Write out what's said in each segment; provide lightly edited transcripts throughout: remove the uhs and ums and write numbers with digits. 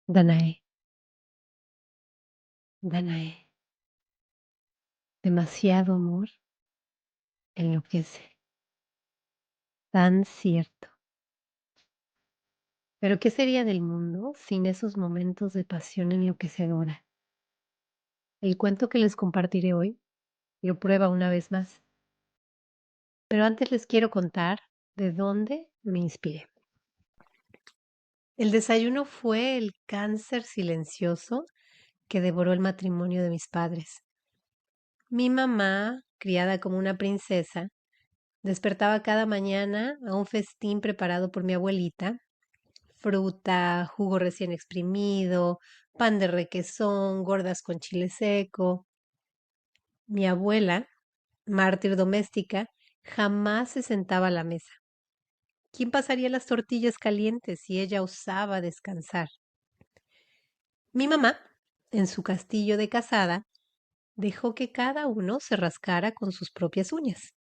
Danae, Danae, demasiado amor enloquece, tan cierto. Pero ¿qué sería del mundo sin esos momentos de pasión enloquecedora? El cuento que les compartiré hoy lo prueba una vez más. Pero antes les quiero contar de dónde me inspiré. El desayuno fue el cáncer silencioso que devoró el matrimonio de mis padres. Mi mamá, criada como una princesa, despertaba cada mañana a un festín preparado por mi abuelita: fruta, jugo recién exprimido, pan de requesón, gordas con chile seco. Mi abuela, mártir doméstica, jamás se sentaba a la mesa. ¿Quién pasaría las tortillas calientes si ella osaba descansar? Mi mamá, en su castillo de casada, dejó que cada uno se rascara con sus propias uñas.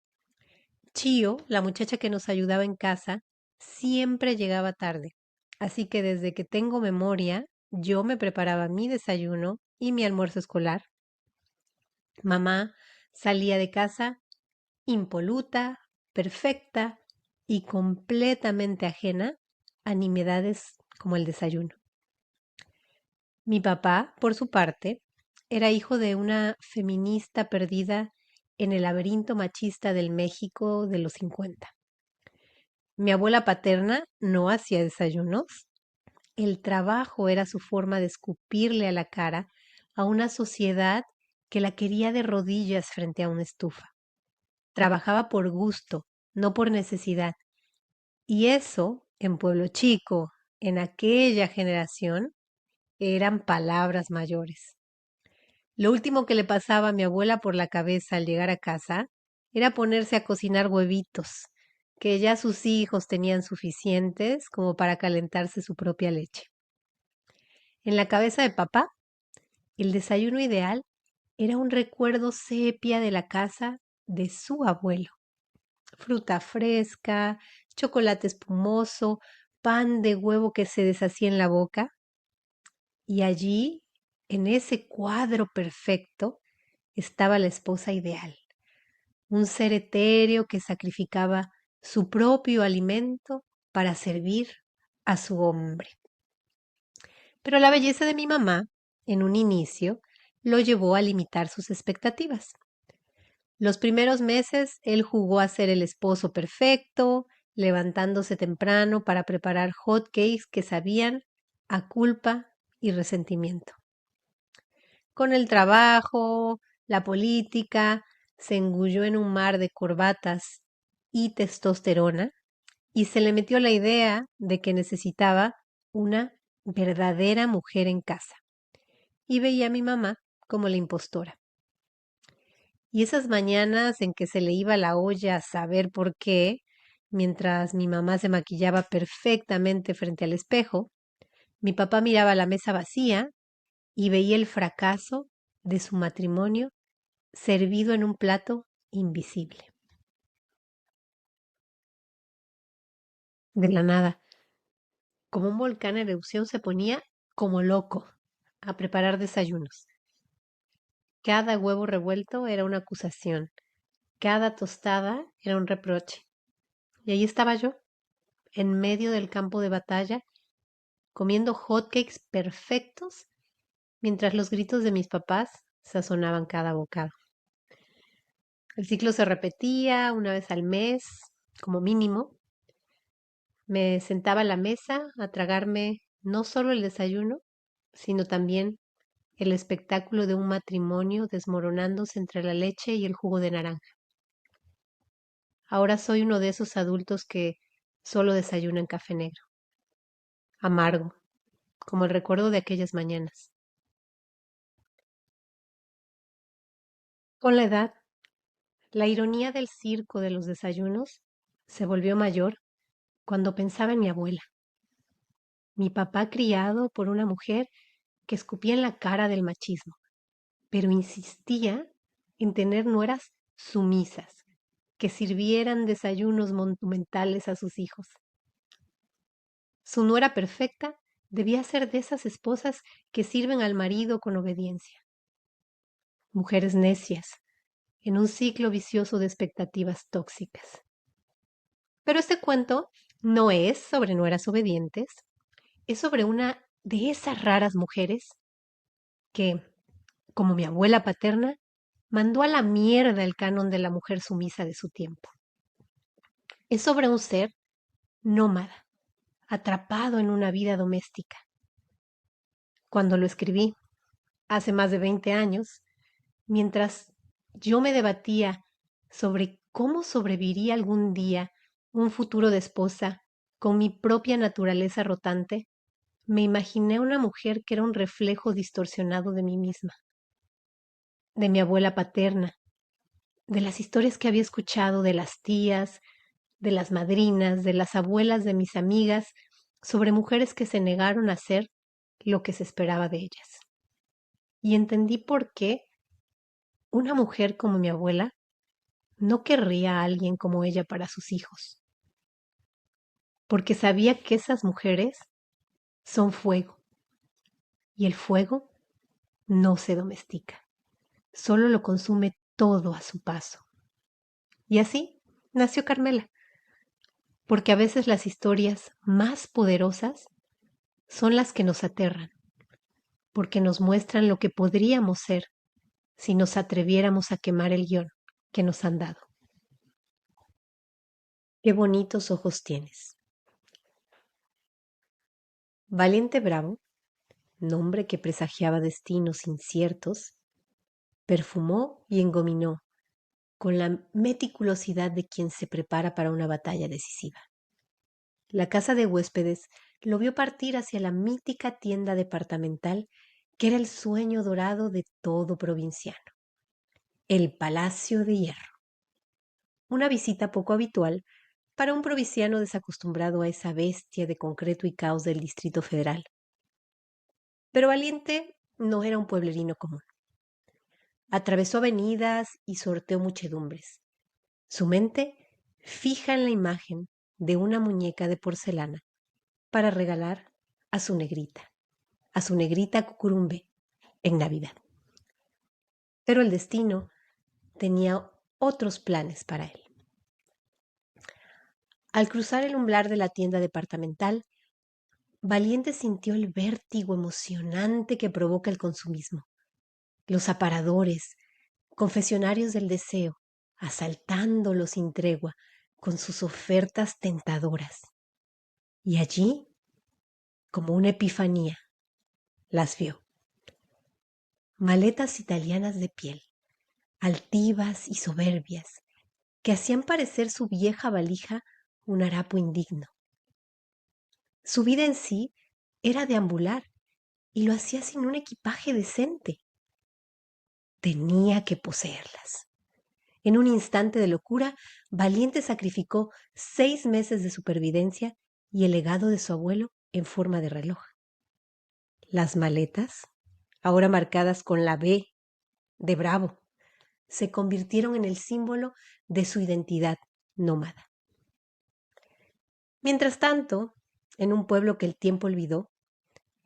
Chío, la muchacha que nos ayudaba en casa, siempre llegaba tarde, así que desde que tengo memoria, yo me preparaba mi desayuno y mi almuerzo escolar. Mamá salía de casa impoluta, perfecta y completamente ajena a nimiedades como el desayuno. Mi papá, por su parte, era hijo de una feminista perdida en el laberinto machista del México de los 50. Mi abuela paterna no hacía desayunos. El trabajo era su forma de escupirle a la cara a una sociedad que la quería de rodillas frente a una estufa. Trabajaba por gusto, no por necesidad. Y eso, en Pueblo Chico, en aquella generación, eran palabras mayores. Lo último que le pasaba a mi abuela por la cabeza al llegar a casa era ponerse a cocinar huevitos, que ya sus hijos tenían suficientes como para calentarse su propia leche. En la cabeza de papá, el desayuno ideal era un recuerdo sepia de la casa de su abuelo. Fruta fresca, chocolate espumoso, pan de huevo que se deshacía en la boca. Y allí, en ese cuadro perfecto, estaba la esposa ideal, un ser etéreo que sacrificaba su propio alimento para servir a su hombre. Pero la belleza de mi mamá, en un inicio, lo llevó a limitar sus expectativas. Los primeros meses él jugó a ser el esposo perfecto, levantándose temprano para preparar hot cakes que sabían a culpa y resentimiento. Con el trabajo, la política, se engulló en un mar de corbatas y testosterona y se le metió la idea de que necesitaba una verdadera mujer en casa. Y veía a mi mamá como la impostora. Y esas mañanas en que se le iba la olla a saber por qué, mientras mi mamá se maquillaba perfectamente frente al espejo, mi papá miraba la mesa vacía y veía el fracaso de su matrimonio servido en un plato invisible. De la nada, como un volcán en erupción, se ponía como loco a preparar desayunos. Cada huevo revuelto era una acusación, cada tostada era un reproche. Y ahí estaba yo, en medio del campo de batalla, comiendo hotcakes perfectos, mientras los gritos de mis papás sazonaban cada bocado. El ciclo se repetía una vez al mes, como mínimo. Me sentaba a la mesa a tragarme no solo el desayuno, sino también el espectáculo de un matrimonio desmoronándose entre la leche y el jugo de naranja. Ahora soy uno de esos adultos que solo desayunan café negro, amargo, como el recuerdo de aquellas mañanas. Con la edad, la ironía del circo de los desayunos se volvió mayor cuando pensaba en mi abuela, mi papá criado por una mujer que escupía en la cara del machismo, pero insistía en tener nueras sumisas, que sirvieran desayunos monumentales a sus hijos. Su nuera perfecta debía ser de esas esposas que sirven al marido con obediencia. Mujeres necias, en un ciclo vicioso de expectativas tóxicas. Pero este cuento no es sobre nueras obedientes, es sobre una de esas raras mujeres que, como mi abuela paterna, mandó a la mierda el canon de la mujer sumisa de su tiempo. Es sobre un ser nómada, atrapado en una vida doméstica. Cuando lo escribí, hace más de 20 años, mientras yo me debatía sobre cómo sobreviviría algún día un futuro de esposa con mi propia naturaleza rotante, me imaginé una mujer que era un reflejo distorsionado de mí misma, de mi abuela paterna, de las historias que había escuchado de las tías, de las madrinas, de las abuelas de mis amigas, sobre mujeres que se negaron a hacer lo que se esperaba de ellas. Y entendí por qué una mujer como mi abuela no querría a alguien como ella para sus hijos, porque sabía que esas mujeres son fuego, y el fuego no se domestica, solo lo consume todo a su paso. Y así nació Carmela, porque a veces las historias más poderosas son las que nos aterran, porque nos muestran lo que podríamos ser si nos atreviéramos a quemar el guión que nos han dado. Qué bonitos ojos tienes. Valiente Bravo, nombre que presagiaba destinos inciertos, perfumó y engominó con la meticulosidad de quien se prepara para una batalla decisiva. La casa de huéspedes lo vio partir hacia la mítica tienda departamental que era el sueño dorado de todo provinciano, el Palacio de Hierro. Una visita poco habitual para un provinciano desacostumbrado a esa bestia de concreto y caos del Distrito Federal. Pero Valiente no era un pueblerino común. Atravesó avenidas y sorteó muchedumbres. Su mente fija en la imagen de una muñeca de porcelana para regalar a su negrita Cucurumbe, en Navidad. Pero el destino tenía otros planes para él. Al cruzar el umbral de la tienda departamental, Valiente sintió el vértigo emocionante que provoca el consumismo. Los aparadores, confesionarios del deseo, asaltándolo sin tregua con sus ofertas tentadoras. Y allí, como una epifanía, las vio. Maletas italianas de piel, altivas y soberbias, que hacían parecer su vieja valija un harapo indigno. Su vida en sí era deambular y lo hacía sin un equipaje decente. Tenía que poseerlas. En un instante de locura, Valiente sacrificó 6 meses de supervivencia y el legado de su abuelo en forma de reloj. Las maletas, ahora marcadas con la B de Bravo, se convirtieron en el símbolo de su identidad nómada. Mientras tanto, en un pueblo que el tiempo olvidó,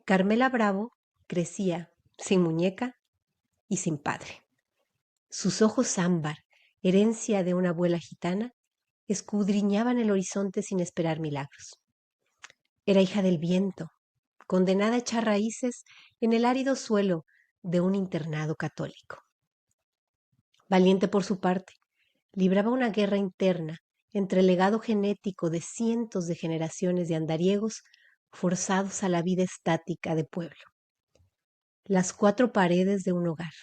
Carmela Bravo crecía sin muñeca y sin padre. Sus ojos ámbar, herencia de una abuela gitana, escudriñaban el horizonte sin esperar milagros. Era hija del viento, condenada a echar raíces en el árido suelo de un internado católico. Valiente por su parte, libraba una guerra interna entre el legado genético de cientos de generaciones de andariegos forzados a la vida estática de pueblo. Las 4 paredes de un hogar,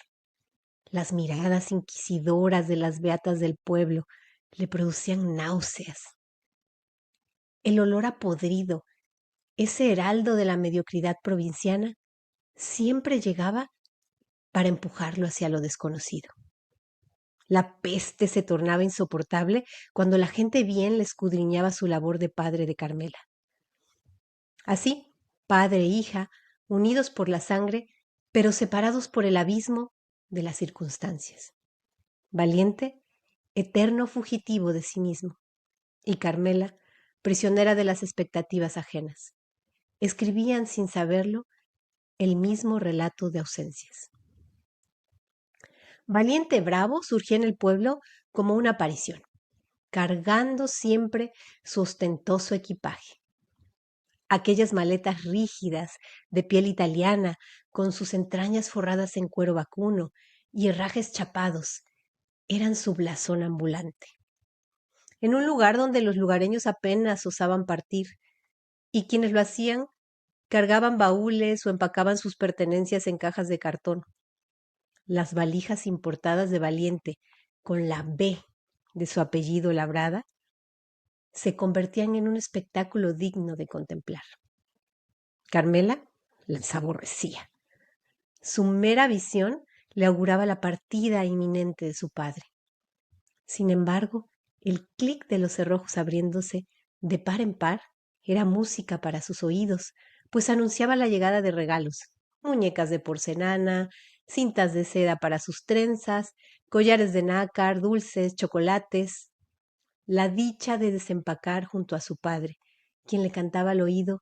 las miradas inquisidoras de las beatas del pueblo le producían náuseas. El olor a podrido, ese heraldo de la mediocridad provinciana, siempre llegaba para empujarlo hacia lo desconocido. La peste se tornaba insoportable cuando la gente bien le escudriñaba su labor de padre de Carmela. Así, padre e hija, unidos por la sangre, pero separados por el abismo de las circunstancias. Valiente, eterno fugitivo de sí mismo, y Carmela, prisionera de las expectativas ajenas. escribían sin saberlo el mismo relato de ausencias. Valiente Bravo surgía en el pueblo como una aparición, cargando siempre su ostentoso equipaje. Aquellas maletas rígidas de piel italiana, con sus entrañas forradas en cuero vacuno y herrajes chapados, eran su blasón ambulante. En un lugar donde los lugareños apenas osaban partir, y quienes lo hacían cargaban baúles o empacaban sus pertenencias en cajas de cartón. Las valijas importadas de Valiente, con la B de su apellido labrada, se convertían en un espectáculo digno de contemplar. Carmela las aborrecía. Su mera visión le auguraba la partida inminente de su padre. Sin embargo, el clic de los cerrojos abriéndose de par en par era música para sus oídos, pues anunciaba la llegada de regalos, muñecas de porcelana, cintas de seda para sus trenzas, collares de nácar, dulces, chocolates, la dicha de desempacar junto a su padre, quien le cantaba al oído: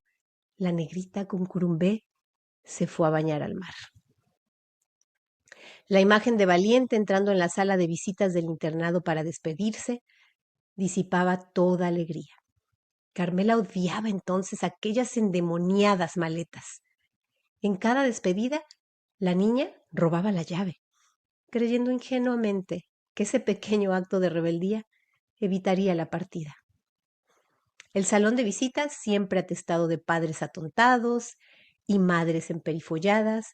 la negrita con curumbé se fue a bañar al mar. La imagen de Valiente entrando en la sala de visitas del internado para despedirse disipaba toda alegría. Carmela odiaba entonces aquellas endemoniadas maletas. En cada despedida, la niña robaba la llave, creyendo ingenuamente que ese pequeño acto de rebeldía evitaría la partida. El salón de visitas, siempre atestado de padres atontados y madres emperifolladas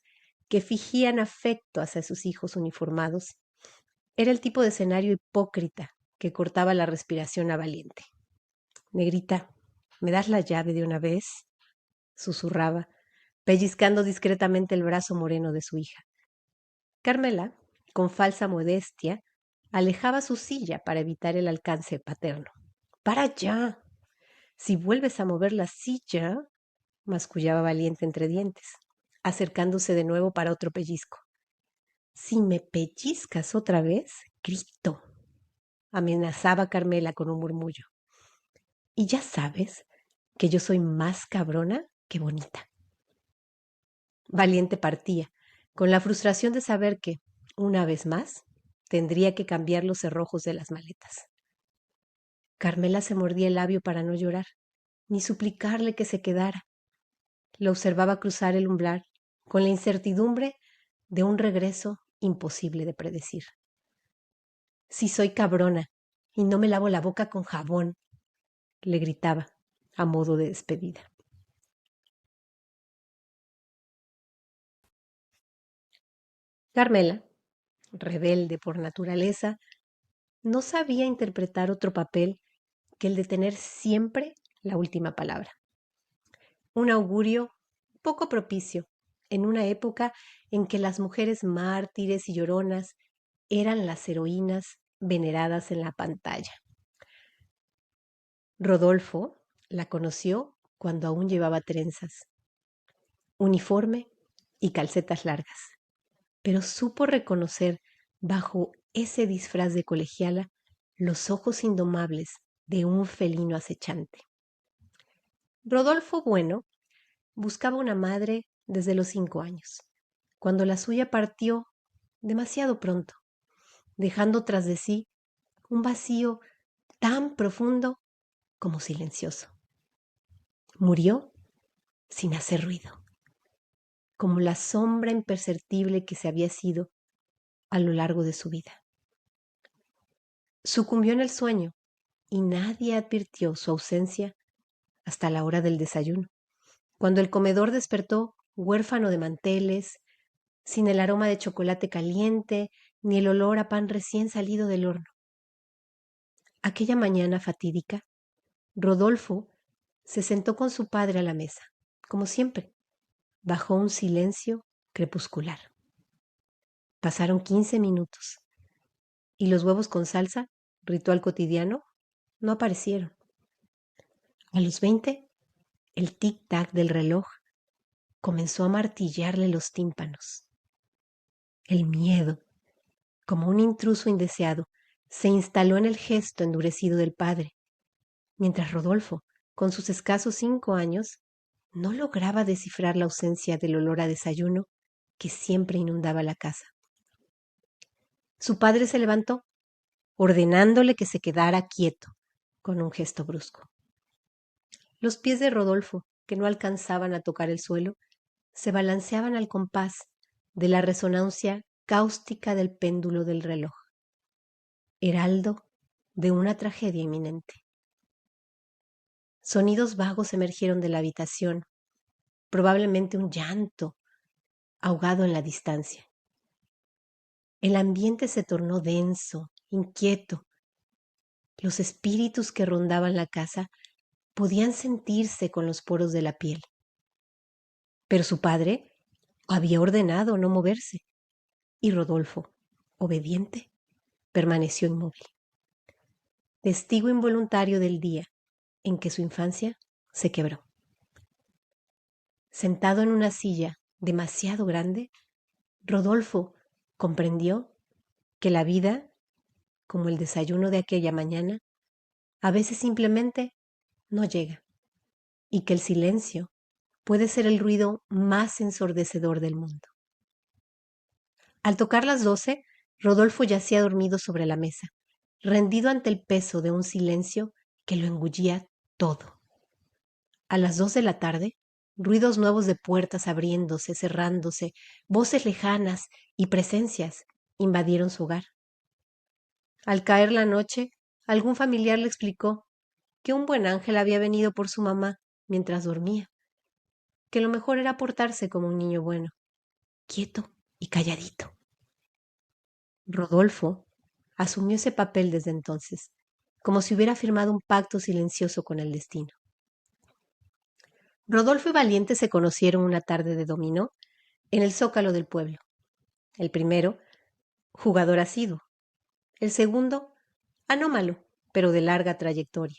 que fingían afecto hacia sus hijos uniformados, era el tipo de escenario hipócrita que cortaba la respiración a Valiente. Negrita, ¿me das la llave de una vez? Susurraba, pellizcando discretamente el brazo moreno de su hija. Carmela, con falsa modestia, alejaba su silla para evitar el alcance paterno. ¡Para ya! Si vuelves a mover la silla, mascullaba Valiente entre dientes, acercándose de nuevo para otro pellizco. Si me pellizcas otra vez, grito, amenazaba Carmela con un murmullo. Y ya sabes que yo soy más cabrona que bonita. Valiente partía, con la frustración de saber que, una vez más, tendría que cambiar los cerrojos de las maletas. Carmela se mordía el labio para no llorar, ni suplicarle que se quedara. Lo observaba cruzar el umbral, con la incertidumbre de un regreso imposible de predecir. Si soy cabrona y no me lavo la boca con jabón, le gritaba a modo de despedida. Carmela, rebelde por naturaleza, no sabía interpretar otro papel que el de tener siempre la última palabra. Un augurio poco propicio en una época en que las mujeres mártires y lloronas eran las heroínas veneradas en la pantalla. Rodolfo la conoció cuando aún llevaba trenzas, uniforme y calcetas largas, pero supo reconocer bajo ese disfraz de colegiala los ojos indomables de un felino acechante. Rodolfo Bueno buscaba una madre desde los 5 años, cuando la suya partió demasiado pronto, dejando tras de sí un vacío tan profundo como silencioso. Murió sin hacer ruido, como la sombra imperceptible que se había sido a lo largo de su vida. Sucumbió en el sueño y nadie advirtió su ausencia hasta la hora del desayuno, cuando el comedor despertó huérfano de manteles, sin el aroma de chocolate caliente ni el olor a pan recién salido del horno. Aquella mañana fatídica, Rodolfo se sentó con su padre a la mesa, como siempre, bajo un silencio crepuscular. Pasaron 15 minutos y los huevos con salsa, ritual cotidiano, no aparecieron. A los 20, el tic-tac del reloj comenzó a martillarle los tímpanos. El miedo, como un intruso indeseado, se instaló en el gesto endurecido del padre, mientras Rodolfo, con sus escasos 5 años, no lograba descifrar la ausencia del olor a desayuno que siempre inundaba la casa. Su padre se levantó, ordenándole que se quedara quieto, con un gesto brusco. Los pies de Rodolfo, que no alcanzaban a tocar el suelo, se balanceaban al compás de la resonancia cáustica del péndulo del reloj, heraldo de una tragedia inminente. Sonidos vagos emergieron de la habitación, probablemente un llanto ahogado en la distancia. El ambiente se tornó denso, inquieto. Los espíritus que rondaban la casa podían sentirse con los poros de la piel. Pero su padre había ordenado no moverse, y Rodolfo, obediente, permaneció inmóvil, testigo involuntario del día en que su infancia se quebró. Sentado en una silla demasiado grande, Rodolfo comprendió que la vida, como el desayuno de aquella mañana, a veces simplemente no llega, y que el silencio puede ser el ruido más ensordecedor del mundo. Al tocar las 12, Rodolfo yacía dormido sobre la mesa, rendido ante el peso de un silencio que lo engullía todo. A las 2 de la tarde, ruidos nuevos de puertas abriéndose, cerrándose, voces lejanas y presencias invadieron su hogar. Al caer la noche, algún familiar le explicó que un buen ángel había venido por su mamá mientras dormía, que lo mejor era portarse como un niño bueno, quieto y calladito. Rodolfo asumió ese papel desde entonces, como si hubiera firmado un pacto silencioso con el destino. Rodolfo y Valiente se conocieron una tarde de dominó en el zócalo del pueblo. El primero, jugador asiduo. El segundo, anómalo, pero de larga trayectoria.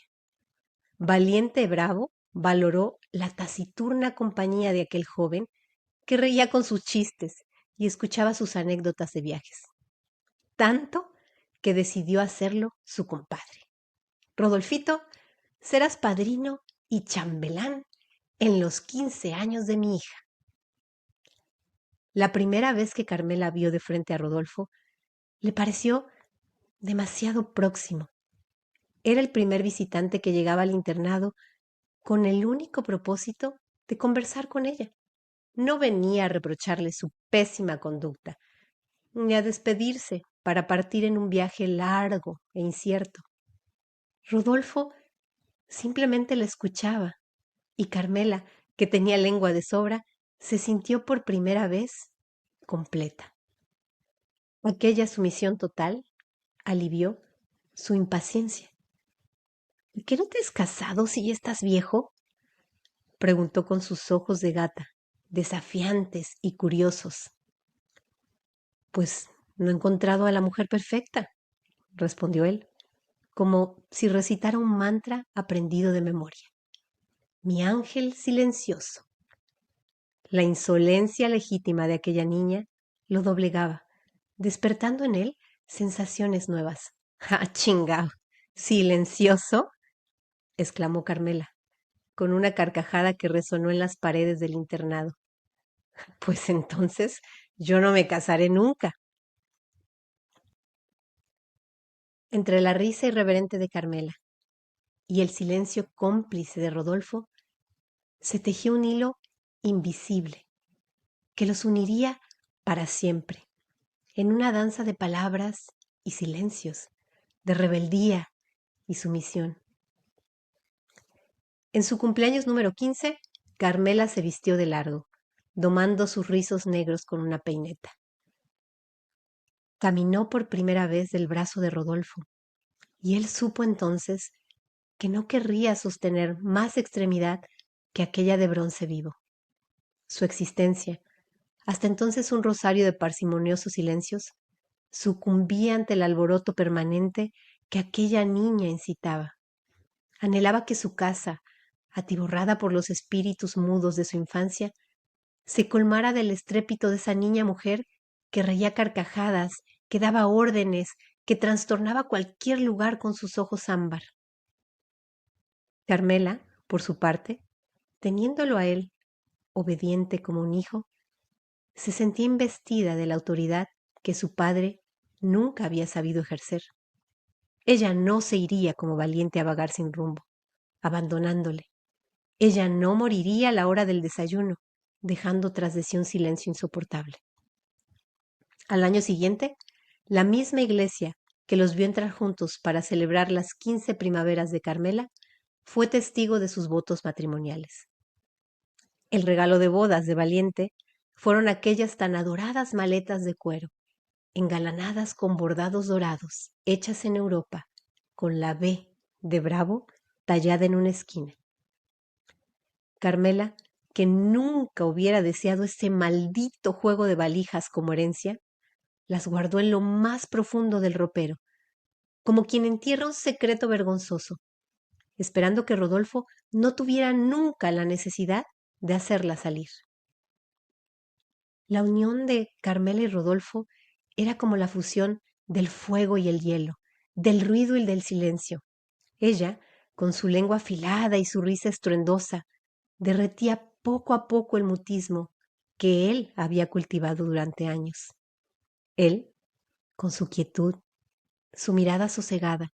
Valiente Bravo valoró la taciturna compañía de aquel joven que reía con sus chistes y escuchaba sus anécdotas de viajes. Tanto que decidió hacerlo su compadre. Rodolfito, serás padrino y chambelán en los 15 años de mi hija. La primera vez que Carmela vio de frente a Rodolfo, le pareció demasiado próximo. Era el primer visitante que llegaba al internado con el único propósito de conversar con ella. No venía a reprocharle su pésima conducta, ni a despedirse para partir en un viaje largo e incierto. Rodolfo simplemente la escuchaba y Carmela, que tenía lengua de sobra, se sintió por primera vez completa. Aquella sumisión total alivió su impaciencia. ¿Y qué no te has casado si ya estás viejo? Preguntó con sus ojos de gata, desafiantes y curiosos. Pues no he encontrado a la mujer perfecta, respondió él, como si recitara un mantra aprendido de memoria. Mi ángel silencioso. La insolencia legítima de aquella niña lo doblegaba, despertando en él sensaciones nuevas. ¡Ah, chingao! ¿Silencioso? Exclamó Carmela, con una carcajada que resonó en las paredes del internado. Pues entonces yo no me casaré nunca. Entre la risa irreverente de Carmela y el silencio cómplice de Rodolfo, se tejió un hilo invisible que los uniría para siempre, en una danza de palabras y silencios, de rebeldía y sumisión. En su cumpleaños número 15, Carmela se vistió de largo, domando sus rizos negros con una peineta. Caminó por primera vez del brazo de Rodolfo, y él supo entonces que no querría sostener más extremidad que aquella de bronce vivo. Su existencia, hasta entonces un rosario de parsimoniosos silencios, sucumbía ante el alboroto permanente que aquella niña incitaba. Anhelaba que su casa, atiborrada por los espíritus mudos de su infancia, se colmara del estrépito de esa niña mujer que reía carcajadas, que daba órdenes, que trastornaba cualquier lugar con sus ojos ámbar. Carmela, por su parte, teniéndolo a él, obediente como un hijo, se sentía investida de la autoridad que su padre nunca había sabido ejercer. Ella no se iría como valiente a vagar sin rumbo, abandonándole. Ella no moriría a la hora del desayuno, dejando tras de sí un silencio insoportable. Al año siguiente, la misma iglesia que los vio entrar juntos para celebrar las 15 primaveras de Carmela fue testigo de sus votos matrimoniales. El regalo de bodas de Valiente fueron aquellas tan adoradas maletas de cuero, engalanadas con bordados dorados, hechas en Europa, con la B de Bravo tallada en una esquina. Carmela, que nunca hubiera deseado ese maldito juego de valijas como herencia, las guardó en lo más profundo del ropero, como quien entierra un secreto vergonzoso, esperando que Rodolfo no tuviera nunca la necesidad de hacerla salir. La unión de Carmela y Rodolfo era como la fusión del fuego y el hielo, del ruido y del silencio. Ella, con su lengua afilada y su risa estruendosa, derretía poco a poco el mutismo que él había cultivado durante años. Él, con su quietud, su mirada sosegada,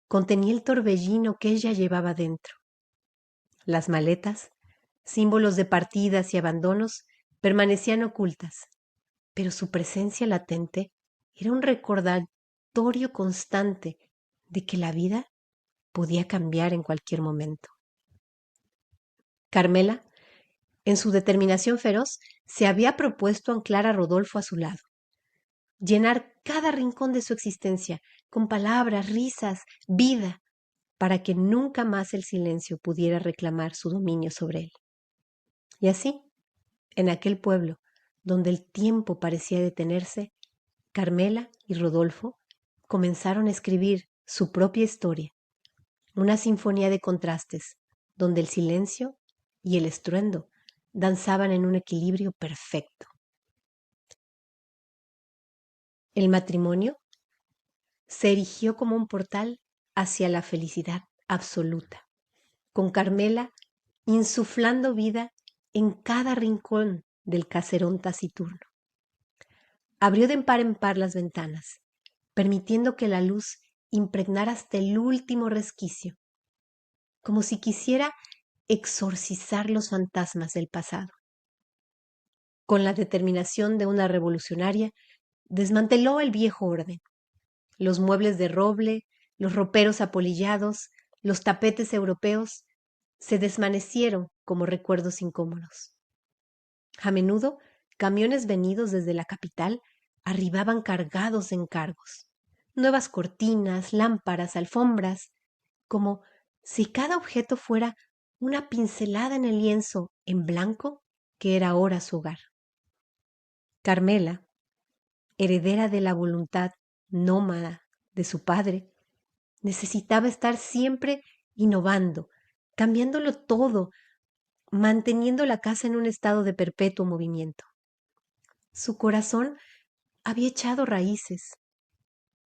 contenía el torbellino que ella llevaba dentro. Las maletas, símbolos de partidas y abandonos, permanecían ocultas, pero su presencia latente era un recordatorio constante de que la vida podía cambiar en cualquier momento. Carmela, en su determinación feroz, se había propuesto anclar a Rodolfo a su lado, llenar cada rincón de su existencia con palabras, risas, vida, para que nunca más el silencio pudiera reclamar su dominio sobre él. Y así, en aquel pueblo donde el tiempo parecía detenerse, Carmela y Rodolfo comenzaron a escribir su propia historia, una sinfonía de contrastes, donde el silencio y el estruendo danzaban en un equilibrio perfecto. El matrimonio se erigió como un portal hacia la felicidad absoluta, con Carmela insuflando vida en cada rincón del caserón taciturno. Abrió de par en par las ventanas, permitiendo que la luz impregnara hasta el último resquicio, como si quisiera exorcizar los fantasmas del pasado. Con la determinación de una revolucionaria, desmanteló el viejo orden, los muebles de roble, los roperos apolillados, los tapetes europeos, se desvanecieron como recuerdos incómodos. A menudo, camiones venidos desde la capital arribaban cargados de encargos, nuevas cortinas, lámparas, alfombras, como si cada objeto fuera una pincelada en el lienzo en blanco que era ahora su hogar. Carmela, heredera de la voluntad nómada de su padre, necesitaba estar siempre innovando, cambiándolo todo, manteniendo la casa en un estado de perpetuo movimiento. Su corazón había echado raíces,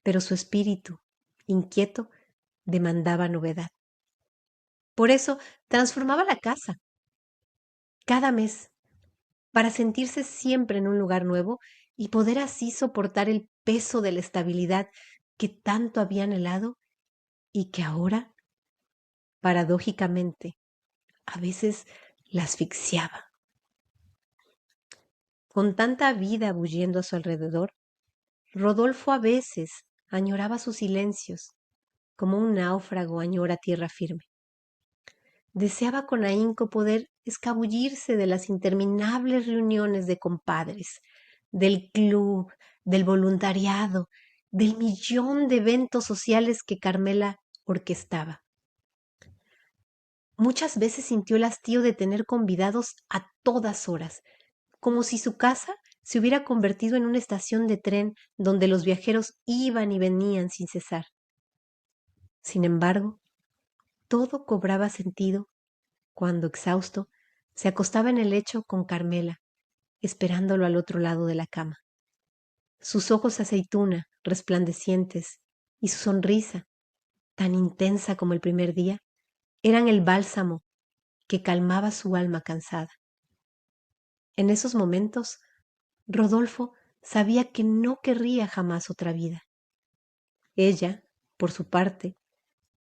pero su espíritu, inquieto, demandaba novedad. Por eso transformaba la casa cada mes para sentirse siempre en un lugar nuevo y poder así soportar el peso de la estabilidad que tanto había anhelado y que ahora, paradójicamente, a veces la asfixiaba. Con tanta vida bulliendo a su alrededor, Rodolfo a veces añoraba sus silencios, como un náufrago añora tierra firme. Deseaba con ahínco poder escabullirse de las interminables reuniones de compadres, del club, del voluntariado, del millón de eventos sociales que Carmela orquestaba. Muchas veces sintió el hastío de tener convidados a todas horas, como si su casa se hubiera convertido en una estación de tren donde los viajeros iban y venían sin cesar. Sin embargo, todo cobraba sentido cuando, exhausto, se acostaba en el lecho con Carmela, esperándolo al otro lado de la cama. Sus ojos aceituna, resplandecientes, y su sonrisa, tan intensa como el primer día, eran el bálsamo que calmaba su alma cansada. En esos momentos, Rodolfo sabía que no querría jamás otra vida. Ella, por su parte,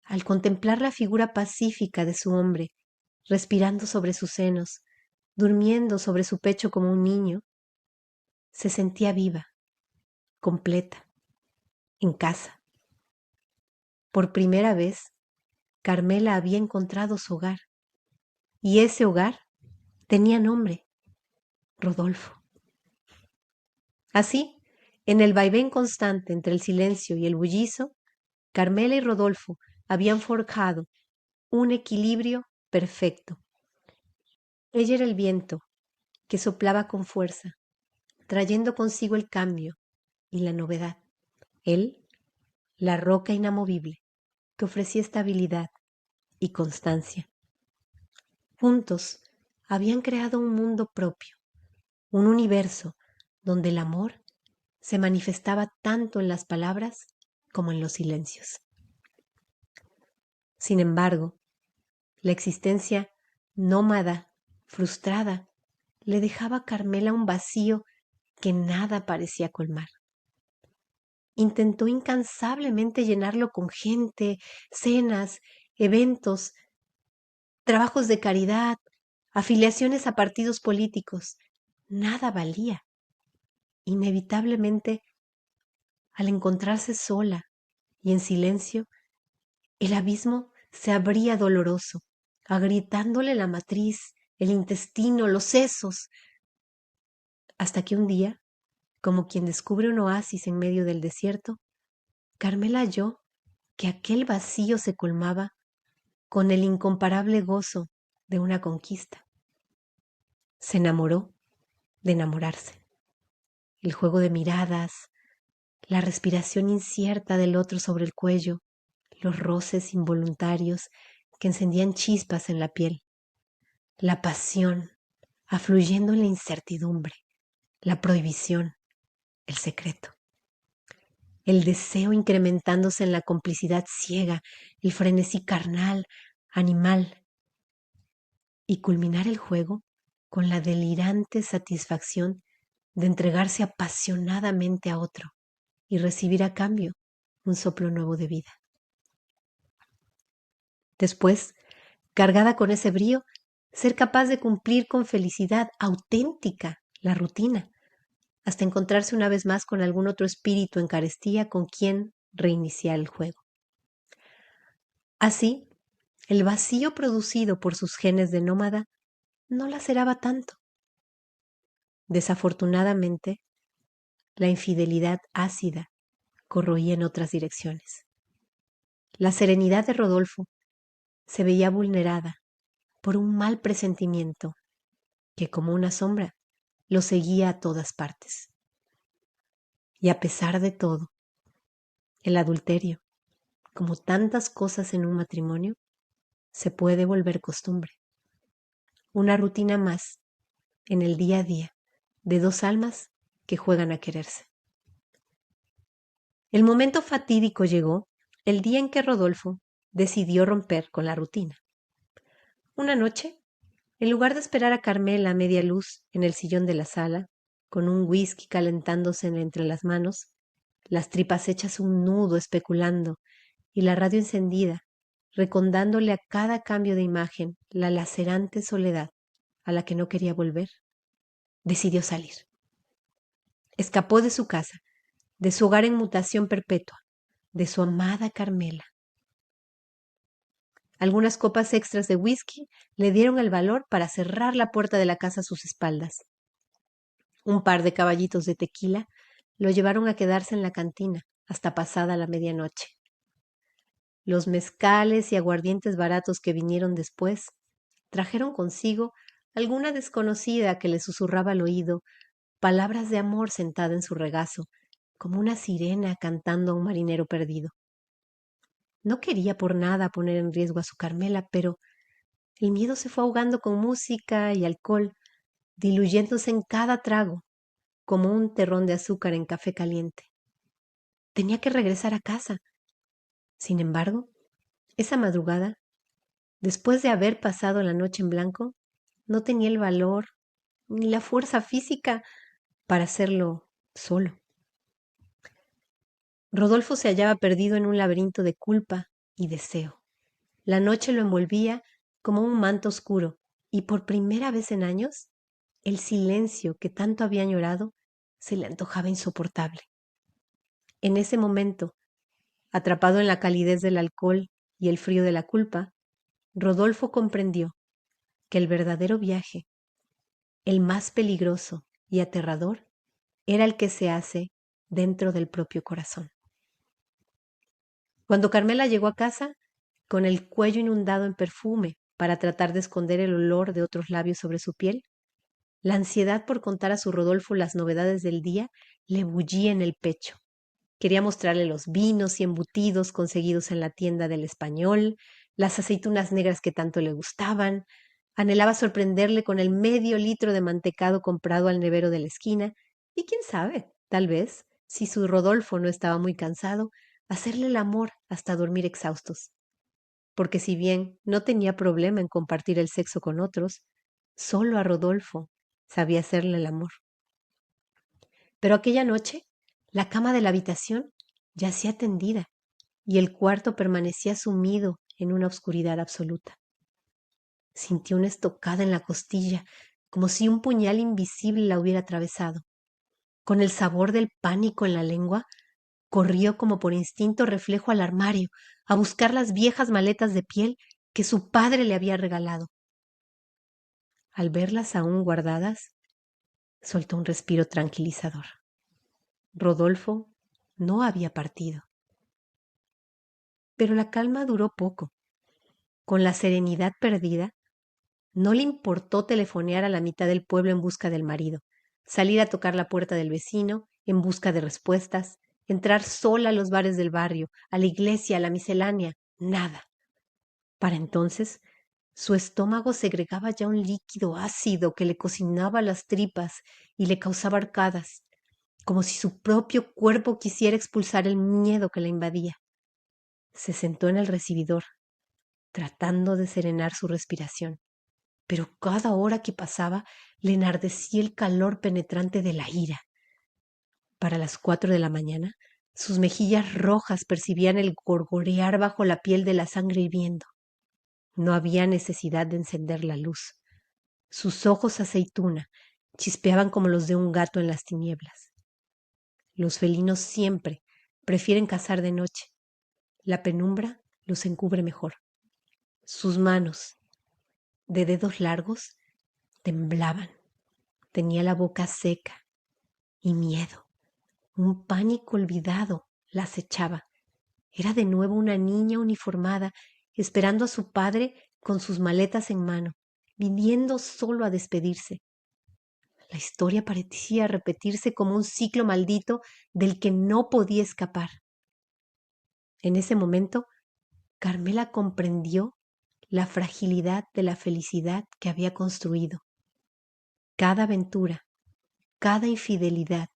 al contemplar la figura pacífica de su hombre, respirando sobre sus senos, durmiendo sobre su pecho como un niño, se sentía viva, completa, en casa. Por primera vez, Carmela había encontrado su hogar, y ese hogar tenía nombre, Rodolfo. Así, en el vaivén constante entre el silencio y el bullicio, Carmela y Rodolfo habían forjado un equilibrio perfecto. Ella era el viento que soplaba con fuerza, trayendo consigo el cambio y la novedad. Él, la roca inamovible, que ofrecía estabilidad y constancia. Juntos habían creado un mundo propio, un universo donde el amor se manifestaba tanto en las palabras como en los silencios. Sin embargo, la existencia nómada, frustrada, le dejaba a Carmela un vacío que nada parecía colmar. Intentó incansablemente llenarlo con gente, cenas, eventos, trabajos de caridad, afiliaciones a partidos políticos. Nada valía. Inevitablemente, al encontrarse sola y en silencio, el abismo se abría doloroso, agrietándole la matriz, el intestino, los sesos, hasta que un día, como quien descubre un oasis en medio del desierto, Carmela halló que aquel vacío se colmaba con el incomparable gozo de una conquista. Se enamoró de enamorarse. El juego de miradas, la respiración incierta del otro sobre el cuello, los roces involuntarios que encendían chispas en la piel, la pasión afluyendo en la incertidumbre, la prohibición, el secreto, el deseo incrementándose en la complicidad ciega, el frenesí carnal, animal, y culminar el juego con la delirante satisfacción de entregarse apasionadamente a otro y recibir a cambio un soplo nuevo de vida. Después, cargada con ese brío, ser capaz de cumplir con felicidad auténtica la rutina, hasta encontrarse una vez más con algún otro espíritu en carestía con quien reiniciar el juego. Así, el vacío producido por sus genes de nómada no laceraba tanto. Desafortunadamente, la infidelidad ácida corroía en otras direcciones. La serenidad de Rodolfo se veía vulnerada por un mal presentimiento que, como una sombra, lo seguía a todas partes. Y a pesar de todo, el adulterio, como tantas cosas en un matrimonio, se puede volver costumbre. Una rutina más en el día a día de dos almas que juegan a quererse. El momento fatídico llegó el día en que Rodolfo decidió romper con la rutina. Una noche, en lugar de esperar a Carmela a media luz en el sillón de la sala, con un whisky calentándose entre las manos, las tripas hechas un nudo especulando y la radio encendida, recordándole a cada cambio de imagen la lacerante soledad a la que no quería volver, decidió salir. Escapó de su casa, de su hogar en mutación perpetua, de su amada Carmela. Algunas copas extras de whisky le dieron el valor para cerrar la puerta de la casa a sus espaldas. Un par de caballitos de tequila lo llevaron a quedarse en la cantina hasta pasada la medianoche. Los mezcales y aguardientes baratos que vinieron después trajeron consigo alguna desconocida que le susurraba al oído palabras de amor sentada en su regazo, como una sirena cantando a un marinero perdido. No quería por nada poner en riesgo a su Carmela, pero el miedo se fue ahogando con música y alcohol, diluyéndose en cada trago, como un terrón de azúcar en café caliente. Tenía que regresar a casa. Sin embargo, esa madrugada Después de haber pasado la noche en blanco, no tenía el valor ni la fuerza física para hacerlo solo. Rodolfo se hallaba perdido en un laberinto de culpa y deseo. La noche lo envolvía como un manto oscuro y por primera vez en años, el silencio que tanto había añorado se le antojaba insoportable. En ese momento, atrapado en la calidez del alcohol y el frío de la culpa, Rodolfo comprendió que el verdadero viaje, el más peligroso y aterrador, era el que se hace dentro del propio corazón. Cuando Carmela llegó a casa, con el cuello inundado en perfume para tratar de esconder el olor de otros labios sobre su piel, la ansiedad por contar a su Rodolfo las novedades del día le bullía en el pecho. Quería mostrarle los vinos y embutidos conseguidos en la tienda del Español, las aceitunas negras que tanto le gustaban. Anhelaba sorprenderle con el medio litro de mantecado comprado al nevero de la esquina y quién sabe, tal vez, si su Rodolfo no estaba muy cansado, hacerle el amor hasta dormir exhaustos. Porque si bien no tenía problema en compartir el sexo con otros, solo a Rodolfo sabía hacerle el amor. Pero aquella noche, la cama de la habitación yacía tendida y el cuarto permanecía sumido en una oscuridad absoluta. Sintió una estocada en la costilla, como si un puñal invisible la hubiera atravesado. Con el sabor del pánico en la lengua, corrió como por instinto reflejo al armario, a buscar las viejas maletas de piel que su padre le había regalado. Al verlas aún guardadas, soltó un respiro tranquilizador. Rodolfo no había partido. Pero la calma duró poco. Con la serenidad perdida, no le importó telefonear a la mitad del pueblo en busca del marido, salir a tocar la puerta del vecino en busca de respuestas, entrar sola a los bares del barrio, a la iglesia, a la miscelánea, nada. Para entonces, su estómago segregaba ya un líquido ácido que le cocinaba las tripas y le causaba arcadas, como si su propio cuerpo quisiera expulsar el miedo que la invadía. Se sentó en el recibidor, tratando de serenar su respiración, pero cada hora que pasaba le enardecía el calor penetrante de la ira. Para las 4 de la mañana, sus mejillas rojas percibían el gorgorear bajo la piel de la sangre hirviendo. No había necesidad de encender la luz. Sus ojos aceituna chispeaban como los de un gato en las tinieblas. Los felinos siempre prefieren cazar de noche. La penumbra los encubre mejor. Sus manos, de dedos largos, temblaban. Tenía la boca seca y miedo. Un pánico olvidado la acechaba. Era de nuevo una niña uniformada, esperando a su padre con sus maletas en mano, viniendo solo a despedirse. La historia parecía repetirse como un ciclo maldito del que no podía escapar. En ese momento, Carmela comprendió la fragilidad de la felicidad que había construido. Cada aventura, cada infidelidad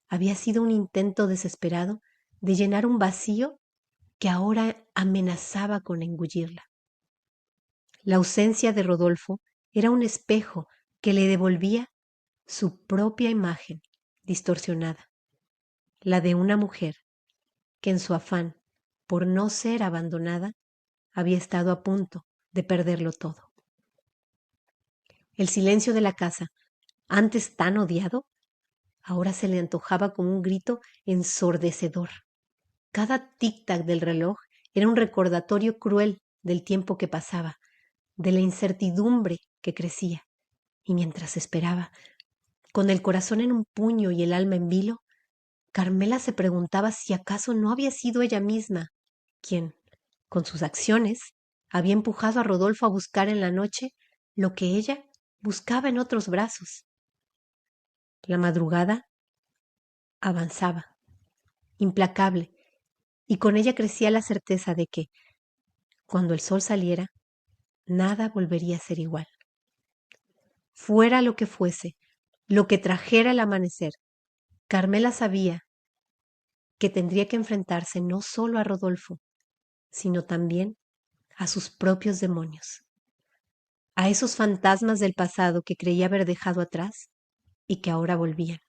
había sido un intento desesperado de llenar un vacío que ahora amenazaba con engullirla. La ausencia de Rodolfo era un espejo que le devolvía su propia imagen distorsionada, la de una mujer que en su afán por no ser abandonada había estado a punto de perderlo todo. El silencio de la casa, antes tan odiado, ahora se le antojaba como un grito ensordecedor. Cada tic-tac del reloj era un recordatorio cruel del tiempo que pasaba, de la incertidumbre que crecía. Y mientras esperaba, con el corazón en un puño y el alma en vilo, Carmela se preguntaba si acaso no había sido ella misma quien, con sus acciones, había empujado a Rodolfo a buscar en la noche lo que ella buscaba en otros brazos. La madrugada avanzaba, implacable, y con ella crecía la certeza de que, cuando el sol saliera, nada volvería a ser igual. Fuera lo que fuese, lo que trajera el amanecer, Carmela sabía que tendría que enfrentarse no solo a Rodolfo, sino también a sus propios demonios, a esos fantasmas del pasado que creía haber dejado atrás y que ahora volvían.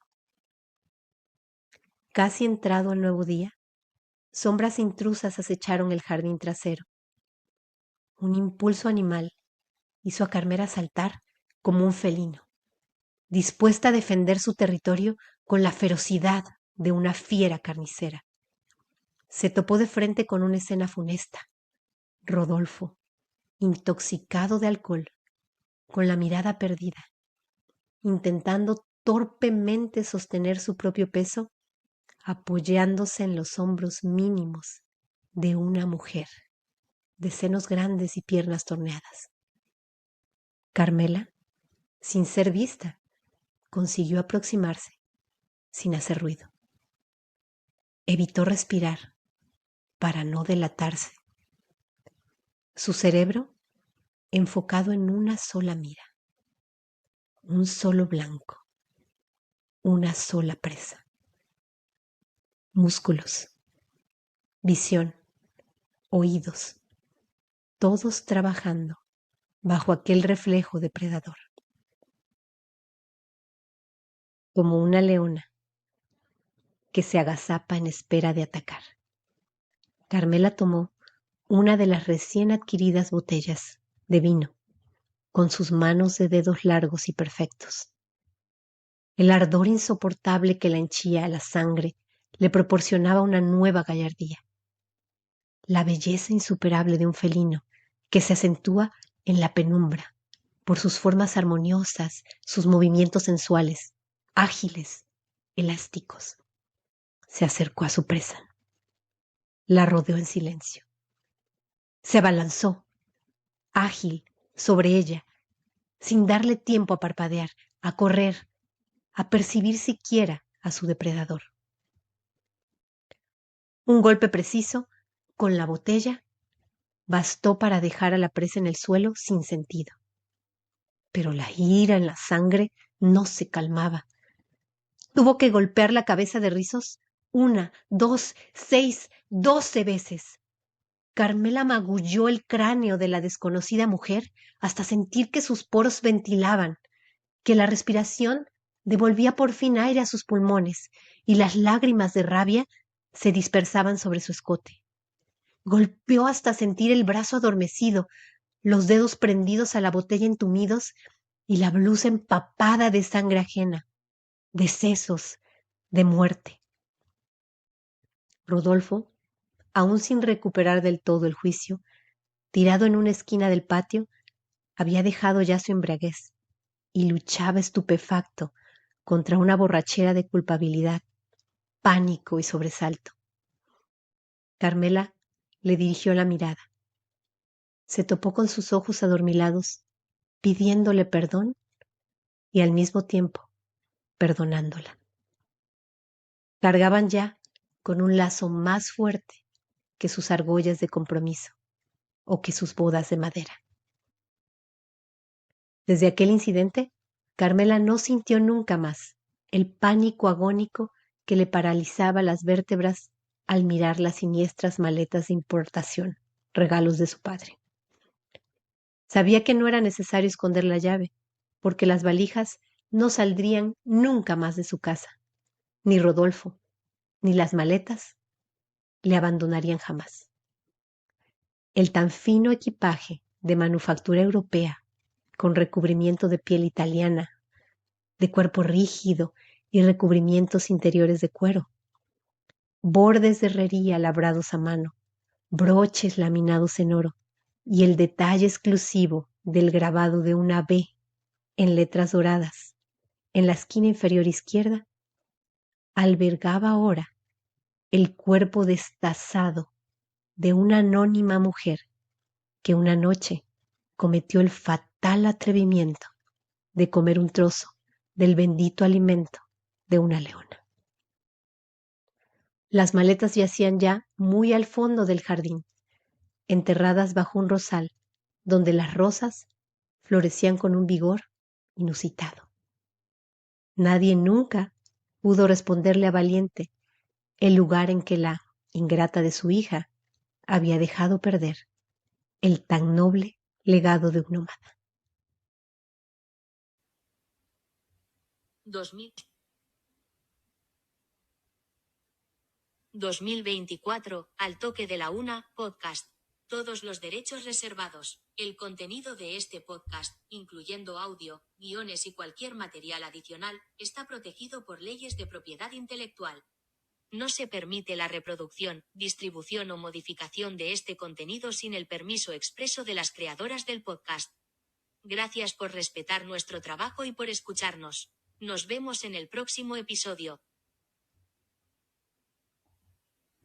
Casi entrado el nuevo día, sombras intrusas acecharon el jardín trasero. Un impulso animal hizo a Carmela saltar como un felino, dispuesta a defender su territorio con la ferocidad de una fiera carnicera. Se topó de frente con una escena funesta. Rodolfo, intoxicado de alcohol, con la mirada perdida, intentando torpemente sostener su propio peso, apoyándose en los hombros mínimos de una mujer, de senos grandes y piernas torneadas. Carmela, sin ser vista, consiguió aproximarse, sin hacer ruido. Evitó respirar para no delatarse. Su cerebro enfocado en una sola mira, un solo blanco, una sola presa. Músculos, visión, oídos, todos trabajando bajo aquel reflejo depredador. Como una leona que se agazapa en espera de atacar. Carmela tomó una de las recién adquiridas botellas de vino con sus manos de dedos largos y perfectos. El ardor insoportable que la henchía a la sangre le proporcionaba una nueva gallardía. La belleza insuperable de un felino que se acentúa en la penumbra por sus formas armoniosas, sus movimientos sensuales, ágiles, elásticos. Se acercó a su presa. La rodeó en silencio. Se abalanzó, ágil, sobre ella, sin darle tiempo a parpadear, a correr, a percibir siquiera a su depredador. Un golpe preciso, con la botella, bastó para dejar a la presa en el suelo sin sentido. Pero la ira en la sangre no se calmaba. Tuvo que golpear la cabeza de Rizos 1, 2, 6, 12 veces. Carmela magulló el cráneo de la desconocida mujer hasta sentir que sus poros ventilaban, que la respiración devolvía por fin aire a sus pulmones y las lágrimas de rabia se dispersaban sobre su escote. Golpeó hasta sentir el brazo adormecido, los dedos prendidos a la botella entumidos y la blusa empapada de sangre ajena, de sesos, de muerte. Rodolfo, aún sin recuperar del todo el juicio, tirado en una esquina del patio, había dejado ya su embriaguez y luchaba estupefacto contra una borrachera de culpabilidad, pánico y sobresalto. Carmela le dirigió la mirada. Se topó con sus ojos adormilados, pidiéndole perdón y al mismo tiempo perdonándola. Cargaban ya con un lazo más fuerte que sus argollas de compromiso o que sus bodas de madera. Desde aquel incidente, Carmela no sintió nunca más el pánico agónico que le paralizaba las vértebras al mirar las siniestras maletas de importación, regalos de su padre. Sabía que no era necesario esconder la llave, porque las valijas no saldrían nunca más de su casa. Ni Rodolfo, ni las maletas le abandonarían jamás. El tan fino equipaje de manufactura europea, con recubrimiento de piel italiana, de cuerpo rígido y recubrimientos interiores de cuero, bordes de herrería labrados a mano, broches laminados en oro y el detalle exclusivo del grabado de una B en letras doradas en la esquina inferior izquierda, albergaba ahora el cuerpo destazado de una anónima mujer que una noche cometió el fatal atrevimiento de comer un trozo del bendito alimento de una leona. Las maletas yacían ya muy al fondo del jardín, enterradas bajo un rosal donde las rosas florecían con un vigor inusitado. Nadie nunca pudo responderle a Valiente el lugar en que la ingrata de su hija había dejado perder el tan noble legado de un nómada. 2024, al toque de la una, podcast. Todos los derechos reservados. El contenido de este podcast, incluyendo audio, guiones y cualquier material adicional, está protegido por leyes de propiedad intelectual. No se permite la reproducción, distribución o modificación de este contenido sin el permiso expreso de las creadoras del podcast. Gracias por respetar nuestro trabajo y por escucharnos. Nos vemos en el próximo episodio.